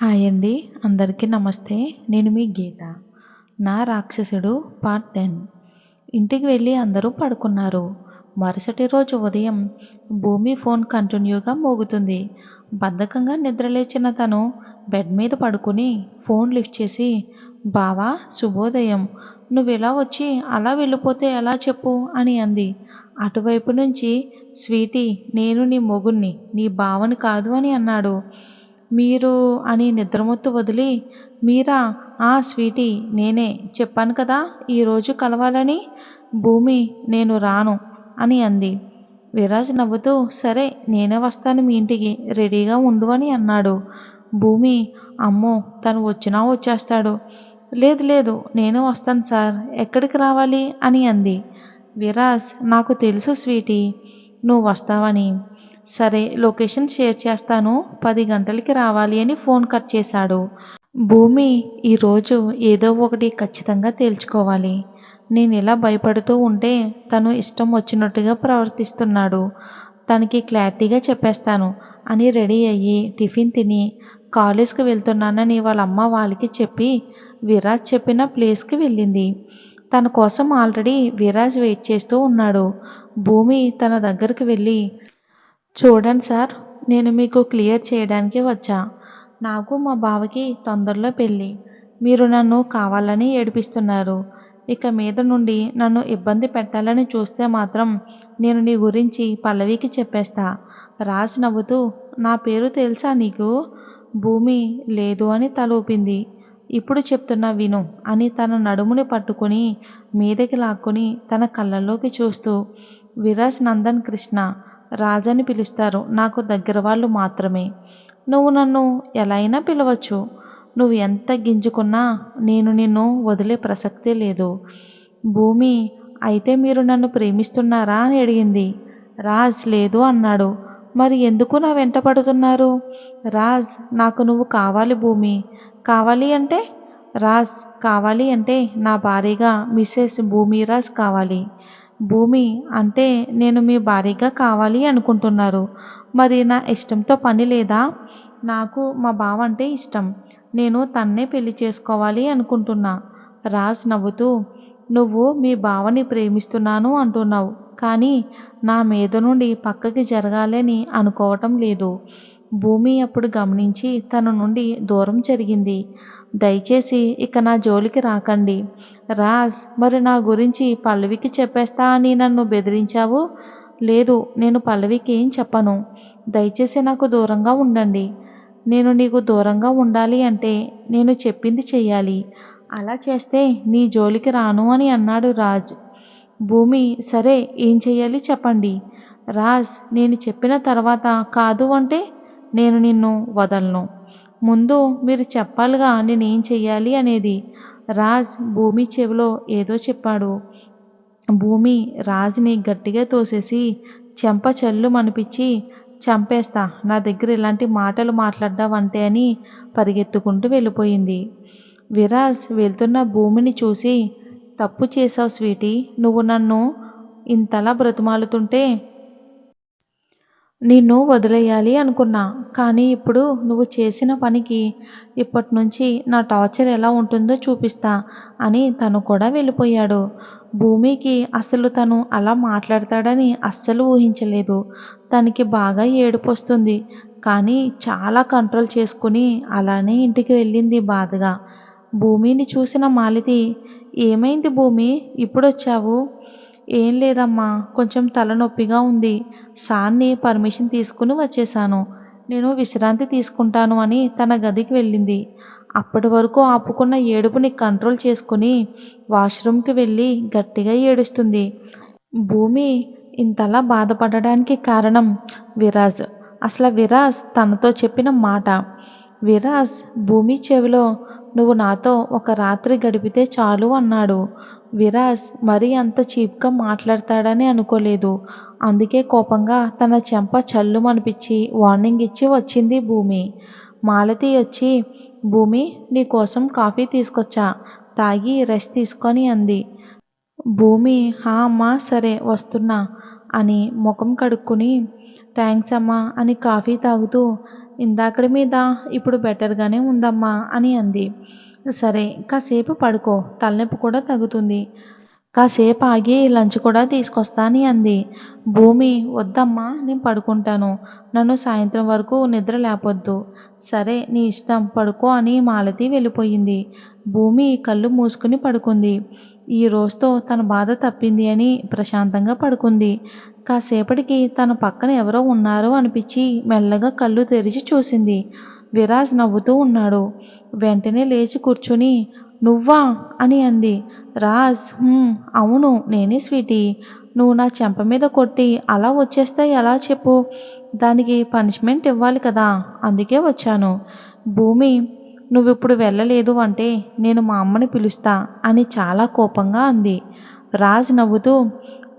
Hi అండి. అందరికీ నమస్తే. నేను మీ గీత. నా రాక్షసుడు పార్ట్ 10. ఇంటికి వెళ్ళి అందరూ పడుకున్నారు. మరుసటి రోజు ఉదయం భూమి ఫోన్ కంటిన్యూగా మోగుతుంది. బద్ధకంగా నిద్రలేచిన తను బెడ్ మీద పడుకుని ఫోన్ లిఫ్ట్ చేసి, బావా శుభోదయం. నువ్విలా వచ్చి అలా వెళ్ళిపోతే ఎలా చెప్పు అని అంది. అటువైపు నుంచి స్వీటీ, నేను నీ మొగుణ్ణి, నీ బావని కాదు అని అన్నాడు. మీరు అని నిద్రమత్తు వదిలి, మీరా? ఆ స్వీటీ నేనే. చెప్పాను కదా ఈరోజు కలవాలని. భూమి, నేను రాను అని అంది. విరాజ్ నవ్వుతూ, సరే నేనే వస్తాను మీ ఇంటికి, రెడీగా ఉండు అని అన్నాడు. భూమి, అమ్మో తను వచ్చినా వచ్చేస్తాడు. లేదు లేదు నేనే వస్తాను సార్, ఎక్కడికి రావాలి అని అంది. విరాజ్, నాకు తెలుసు స్వీటీ నువ్వు వస్తావని. సరే లొకేషన్ షేర్ చేస్తాను, 10 గంటలకి రావాలి అని ఫోన్ కట్ చేశాడు. భూమి, ఈరోజు ఏదో ఒకటి ఖచ్చితంగా తేల్చుకోవాలి. నేను ఇలా భయపడుతూ ఉంటే తను ఇష్టం వచ్చినట్టుగా ప్రవర్తిస్తున్నాడు. తనకి క్లారిటీగా చెప్పేస్తాను అని రెడీ అయ్యి టిఫిన్ తిని కాలేజ్కి వెళ్తున్నానని వాళ్ళ అమ్మ వాళ్ళకి చెప్పి విరాజ్ చెప్పిన ప్లేస్కి వెళ్ళింది. తన కోసం ఆల్రెడీ విరాజ్ వెయిట్ చేస్తూ ఉన్నాడు. భూమి తన దగ్గరికి వెళ్ళి, చూడండి సార్, నేను మీకు క్లియర్ చేయడానికి వచ్చా. నాకు మా బావకి తొందరలో పెళ్ళి. మీరు నన్ను కావాలని ఏడిపిస్తున్నారు. ఇక మీద నుండి నన్ను ఇబ్బంది పెట్టాలని చూస్తే మాత్రం నేను నీ గురించి పల్లవికి చెప్పేస్తా. రాజ్ నవ్వుతూ, నా పేరు తెలుసా నీకు? భూమి లేదు అని తల ఊపింది. ఇప్పుడు చెప్తున్నా విను అని తన నడుముని పట్టుకుని మీదకి లాక్కుని తన కళ్ళల్లోకి చూస్తూ, విరాజ్ నందన్ కృష్ణ, రాజని పిలుస్తారు నాకు దగ్గర వాళ్ళు మాత్రమే. నువ్వు నన్ను ఎలా అయినా పిలవచ్చు. నువ్వు ఎంత గింజుకున్నా నేను నిన్ను వదిలే ప్రసక్తే లేదు. భూమి, అయితే మీరు నన్ను ప్రేమిస్తున్నారా అని అడిగింది. రాజ్ లేదు అన్నాడు. మరి ఎందుకు నా వెంట పడుతున్నారు? రాజ్, నాకు నువ్వు కావాలి భూమి. కావాలి అంటే? రాజ్, కావాలి అంటే నా భార్యగా మిసెస్ భూమిరాజ్ కావాలి. భూమి, అంటే నేను మీ భార్యగా కావాలి అనుకుంటున్నారు. మరి నా ఇష్టంతో పని లేదా? నాకు మా బావ అంటే ఇష్టం. నేను తన్నే పెళ్లి చేసుకోవాలి అనుకుంటున్నా. రాజ్ నవ్వుతూ, నువ్వు మీ బావని ప్రేమిస్తున్నాను అంటున్నావు, కానీ నా మీద నుండి పక్కకి జరగాలని అనుకోవటం లేదు. భూమి అప్పుడు గమనించి తన నుండి దూరం జరిగింది. దయచేసి ఇక నా జోలికి రాకండి. రాజ్, మరి నా గురించి పల్లవికి చెప్పేస్తా అని నన్ను బెదిరించావు. లేదు, నేను పల్లవికి ఏం చెప్పను. దయచేసి నాకు దూరంగా ఉండండి. నేను నీకు దూరంగా ఉండాలి అంటే నేను చెప్పింది చెయ్యాలి. అలా చేస్తే నీ జోలికి రాను అని అన్నాడు రాజ్. భూమి, సరే ఏం చెయ్యాలి చెప్పండి. రాజ్, నేను చెప్పిన తర్వాత కాదు అంటే నేను నిన్ను వదలను. ముందు మీరు చెప్పాలిగా నేనేం చెయ్యాలి అనేది. రాజ్ భూమి చెవిలో ఏదో చెప్పాడు. భూమి రాజ్ని గట్టిగా తోసేసి చెంప చల్లుమనిపించి, చంపేస్తా నా దగ్గర ఇలాంటి మాటలు మాట్లాడ్డావంటే అని పరిగెత్తుకుంటూ వెళ్ళిపోయింది. విరాజ్ వెళ్తున్న భూమిని చూసి, తప్పు చేశావు స్వీటీ, నువ్వు నన్ను ఇంతలా బ్రతిమాలుతుంటే నిన్ను వదిలేయాలి అనుకున్నా. కానీ ఇప్పుడు నువ్వు చేసిన పనికి ఇప్పటి నుంచి నా టార్చర్ ఎలా ఉంటుందో చూపిస్తా అని తను కూడా వెళ్ళిపోయాడు. భూమికి అసలు తను అలా మాట్లాడతాడని అస్సలు ఊహించలేదు. తనకి బాగా ఏడుపొస్తుంది. కానీ చాలా కంట్రోల్ చేసుకుని అలానే ఇంటికి వెళ్ళింది బాధగా. భూమిని చూసిన మాలతి, ఏమైంది భూమి, ఇప్పుడొచ్చావు? ఏం లేదమ్మా, కొంచెం తలనొప్పిగా ఉంది. సార్ని పర్మిషన్ తీసుకుని వచ్చేశాను. నేను విశ్రాంతి తీసుకుంటాను అని తన గదికి వెళ్ళింది. అప్పటి వరకు ఆపుకున్న ఏడుపుని కంట్రోల్ చేసుకుని వాష్రూమ్కి వెళ్ళి గట్టిగా ఏడుస్తుంది. భూమి ఇంతలా బాధపడడానికి కారణం విరాజ్. అసలు విరాజ్ తనతో చెప్పిన మాట. విరాజ్ భూమి చెవిలో, నువ్వు నాతో ఒక రాత్రి గడిపితే చాలు అన్నాడు. విరాజ్ మరీ అంత చీప్గా మాట్లాడతాడని అనుకోలేదు. అందుకే కోపంగా తన చెంప చల్లుమనిపించి వార్నింగ్ ఇచ్చి వచ్చింది భూమి. మాలతి వచ్చి, భూమి నీకోసం కాఫీ తీసుకొచ్చా, తాగి రెస్ట్ తీసుకొని అంది. భూమి, హా అమ్మా సరే వస్తున్నా అని ముఖం కడుక్కుని, థ్యాంక్స్ అమ్మా అని కాఫీ తాగుతూ, ఇందాకడి మీద ఇప్పుడు బెటర్గానే ఉందమ్మా అని అంది. సరే కాసేపు పడుకో, తలనొప్పి కూడా తగ్గుతుంది. కాసేపు ఆగి లంచ్ కూడా తీసుకొస్తా అని అంది. భూమి వద్దమ్మా నేను పడుకుంటాను. నన్ను సాయంత్రం వరకు నిద్ర లేపొద్దు. సరే నీ ఇష్టం పడుకో అని మాలతి వెళ్ళిపోయింది. భూమి కళ్ళు మూసుకుని పడుకుంది. ఈ రోజుతో తన బాధ తప్పింది అని ప్రశాంతంగా పడుకుంది. కాసేపటికి తన పక్కన ఎవరో ఉన్నారో అనిపించి మెల్లగా కళ్ళు తెరిచి చూసింది. విరాజ్ నవ్వుతూ ఉన్నాడు. వెంటనే లేచి కూర్చుని నువ్వా అని అంది. రాజ్ అవును నేనే స్వీటీ. నువ్వు నా చెంప మీద కొట్టి అలా వచ్చేస్తే ఎలా చెప్పు? దానికి పనిష్మెంట్ ఇవ్వాలి కదా, అందుకే వచ్చాను. భూమి నువ్విప్పుడు వెళ్ళలేదు అంటే నేను మా అమ్మని పిలుస్తా అని చాలా కోపంగా అంది. రాజ్ నవ్వుతూ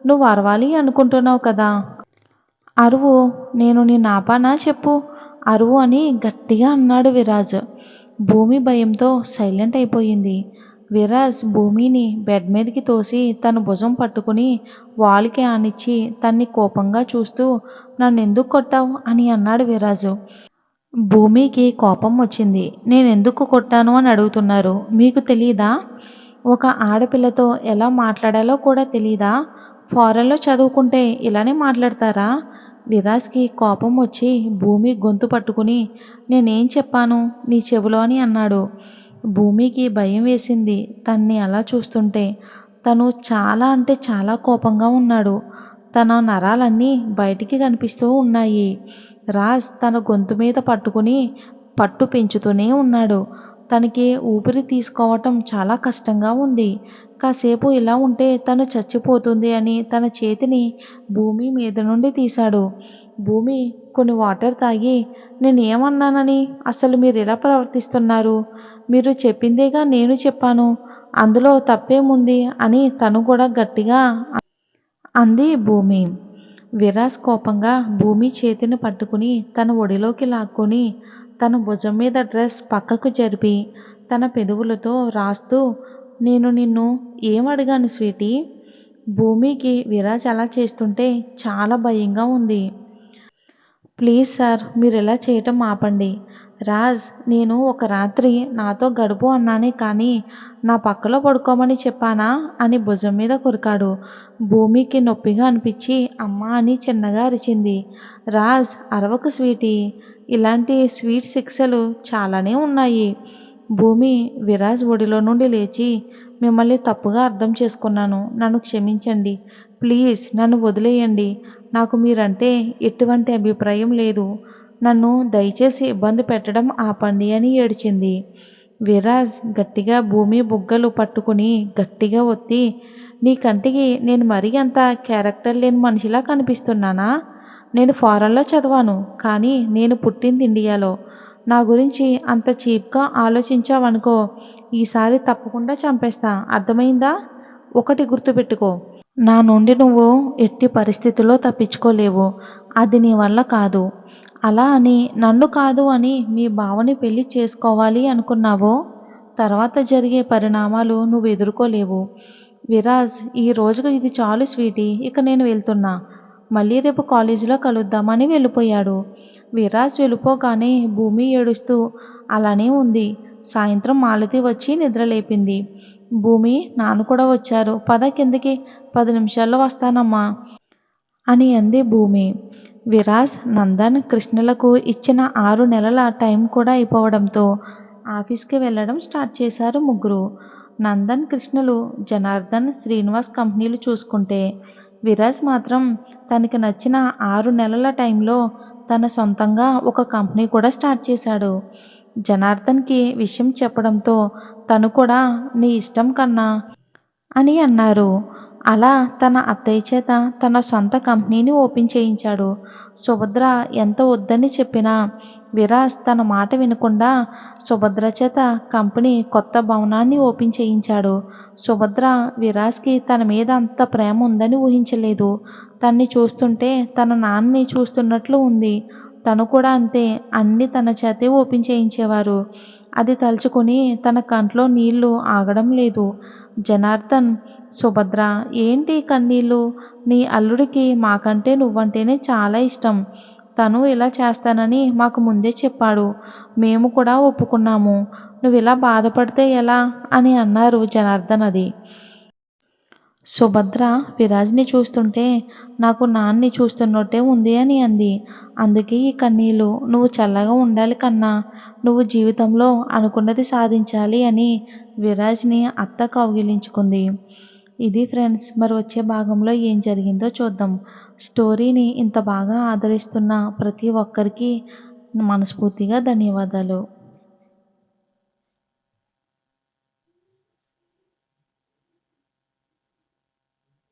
నువ్వు అరవాలి అనుకుంటున్నావు కదా, అరువు. నేను నీ నాపానా చెప్పు, అరువు అని గట్టిగా అన్నాడు విరాజ్. భూమి భయంతో సైలెంట్ అయిపోయింది. విరాజ్ భూమిని బెడ్ మీదకి తోసి తన భుజం పట్టుకుని వాల్కి ఆనిచ్చి తన్ని కోపంగా చూస్తూ నన్నెందుకు కొట్టావు అని అన్నాడు విరాజు. భూమికి కోపం వచ్చింది. నేనెందుకు కొట్టాను అని అడుగుతున్నారు, మీకు తెలీదా? ఒక ఆడపిల్లతో ఎలా మాట్లాడాలో కూడా తెలీదా? ఫారెన్లో చదువుకుంటే ఇలానే మాట్లాడతారా? విరాజ్కి కోపం వచ్చి భూమి గొంతు పట్టుకుని నేనేం చెప్పాను నీ చెవిలో అని అన్నాడు. భూమికి భయం వేసింది తన్ని అలా చూస్తుంటే. తను చాలా అంటే చాలా కోపంగా ఉన్నాడు. తన నరాలన్నీ బయటికి కనిపిస్తూ ఉన్నాయి. రాజ్ తన గొంతు మీద పట్టుకుని పట్టు పెంచుతూనే ఉన్నాడు. తనకి ఊపిరి తీసుకోవటం చాలా కష్టంగా ఉంది. కాసేపు ఇలా ఉంటే తను చచ్చిపోతుంది అని తన చేతిని భూమి మీద నుండి తీశాడు. భూమి కొన్ని వాటర్ తాగి నేనేమన్నానని అసలు మీరు ఇలా ప్రవర్తిస్తున్నారు? మీరు చెప్పిందేగా నేను చెప్పాను, అందులో తప్పేముంది అని తను కూడా గట్టిగా అంది భూమి. విరాజ్ కోపంగా భూమి చేతిని పట్టుకుని తన ఒడిలోకి లాక్కొని తన భుజం మీద డ్రెస్ పక్కకు జరిపి తన పెదవులతో రాస్తూ నేను నిన్ను ఏం అడిగాను స్వీటీ? భూమికి విరాజ్ అలా చేస్తుంటే చాలా భయంగా ఉంది. ప్లీజ్ సార్ మీరు ఇలా చేయటం ఆపండి. రాజ్ నేను ఒక రాత్రి నాతో గడుపు అన్నానే కానీ నా పక్కలో పడుకోమని చెప్పానా అని భుజం మీద కొరికాడు. భూమికి నొప్పిగా అనిపించి అమ్మా అని చిన్నగా అరిచింది. రాజ్ అరవకు స్వీటీ, ఇలాంటి స్వీట్ శిక్షలు చాలానే ఉన్నాయి. భూమి విరాజ్ ఒడిలో నుండి లేచి మిమ్మల్ని తప్పుగా అర్థం చేసుకున్నాను, నన్ను క్షమించండి, ప్లీజ్ నన్ను వదిలేయండి, నాకు మీరంటే ఎటువంటి అభిప్రాయం లేదు, నన్ను దయచేసి ఇబ్బంది పెట్టడం ఆపండి అని ఏడ్చింది. విరాజ్ గట్టిగా భూమి బుగ్గలు పట్టుకుని గట్టిగా ఒత్తి నీ కంటికి నేను మరీ అంత క్యారెక్టర్ లేని మనిషిలా కనిపిస్తున్నానా? నేను ఫారెన్లో చదివాను కానీ నేను పుట్టింది ఇండియాలో. నా గురించి అంత చీప్గా ఆలోచించావనుకో ఈసారి తప్పకుండా చంపేస్తా, అర్థమైందా? ఒకటి గుర్తుపెట్టుకో, నా నుండి నువ్వు ఎట్టి పరిస్థితుల్లో తప్పించుకోలేవు. అది నీ వల్ల కాదు. అలా అని నన్ను కాదు అని మీ బావని పెళ్లి చేసుకోవాలి అనుకున్నావో తర్వాత జరిగే పరిణామాలు నువ్వు ఎదుర్కోలేవు. విరాజ్ ఈ రోజుకు ఇది చాలు స్వీటీ, ఇక నేను వెళ్తున్నా, మళ్ళీ రేపు కాలేజీలో కలుద్దామని వెళ్ళిపోయాడు. విరాజ్ వెళ్ళిపోగానే భూమి ఏడుస్తూ అలానే ఉంది. సాయంత్రం మాలతి వచ్చి నిద్రలేపింది. భూమి నాన్న కూడా వచ్చారు, పద కిందకి, 10 నిమిషాల్లో వస్తానమ్మా అని అంది భూమి. విరాజ్ నందన్ కృష్ణలకు ఇచ్చిన 6 నెలల టైం కూడా అయిపోవడంతో ఆఫీస్కి వెళ్ళడం స్టార్ట్ చేశారు ముగ్గురు. నందన్ కృష్ణలు జనార్దన్ శ్రీనివాస్ కంపెనీలు చూసుకుంటే విరాజ్ మాత్రం తనకి నచ్చిన 6 నెలల టైంలో తన సొంతంగా ఒక కంపెనీ కూడా స్టార్ట్ చేశాడు. జనార్దన్కి విషయం చెప్పడంతో తను కూడా నీ ఇష్టం కన్నా అని అన్నారు. అలా తన అత్తయ్య చేత తన సొంత కంపెనీని ఓపెన్ చేయించాడు. సుభద్ర ఎంత వద్దని చెప్పినా విరాజ్ తన మాట వినకుండా సుభద్ర చేత కంపెనీ కొత్త భవనాన్ని ఓపెన్ చేయించాడు. సుభద్ర విరాజ్కి తన మీద అంత ప్రేమ ఉందని ఊహించలేదు. తన్ని చూస్తుంటే తన నాన్నని చూస్తున్నట్లు ఉంది. తను కూడా అంతే, అన్నీ తన చేతే ఓపెన్ చేయించేవారు. అది తలుచుకుని తన కంట్లో నీళ్లు ఆగడం లేదు. జనార్దన్ సుభద్ర ఏంటి కన్నీళ్ళు, నీ అల్లుడికి మాకంటే నువ్వంటేనే చాలా ఇష్టం, తను ఇలా చేస్తానని మాకు ముందే చెప్పాడు. మేము కూడా ఒప్పుకున్నాము. నువ్విలా బాధపడితే ఎలా అని అన్నారు జనార్దన్ అది. సుభద్ర విరాజ్‌ని చూస్తుంటే నాకు నాన్నని చూస్తున్నట్టే ఉంది అని అంది. అందుకే ఈ కన్నీళ్ళు. నువ్వు చల్లగా ఉండాలి కన్నా! నువ్వు జీవితంలో అనుకున్నది సాధించాలి అని విరాజ్‌ని అత్త కౌగిలించుకుంది. ఇది ఫ్రెండ్స్. మరి వచ్చే భాగంలో ఏం జరిగిందో చూద్దాం. స్టోరీని ఇంత బాగా ఆదరిస్తున్న ప్రతి ఒక్కరికి మనస్ఫూర్తిగా ధన్యవాదాలు.